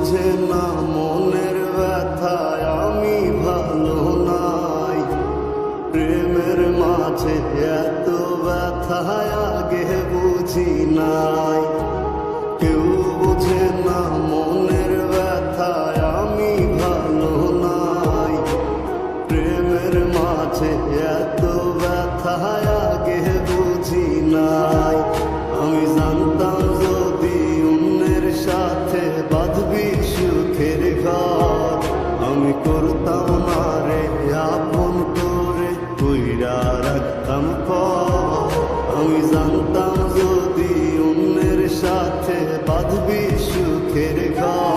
বুঝে না মনের ব্যথায় আমি ভালো নাই। প্রেমের মাঝে এত ব্যথায় আগে বুঝি নাই। কেউ বুঝে না মনের ব্যথায় আমি ভালো নাই। প্রেমের মাঝে এত ব্যথায় আগে বুঝি নাই। আমি জানতাম যদি অন্যের সাথে বাঁধবি সুখের ঘর, আমি করতাম না রে আপন করে কইরা রাখতাম পর। আমি জানতাম যদি অন্যের সাথে বাঁধবি সুখের ঘর,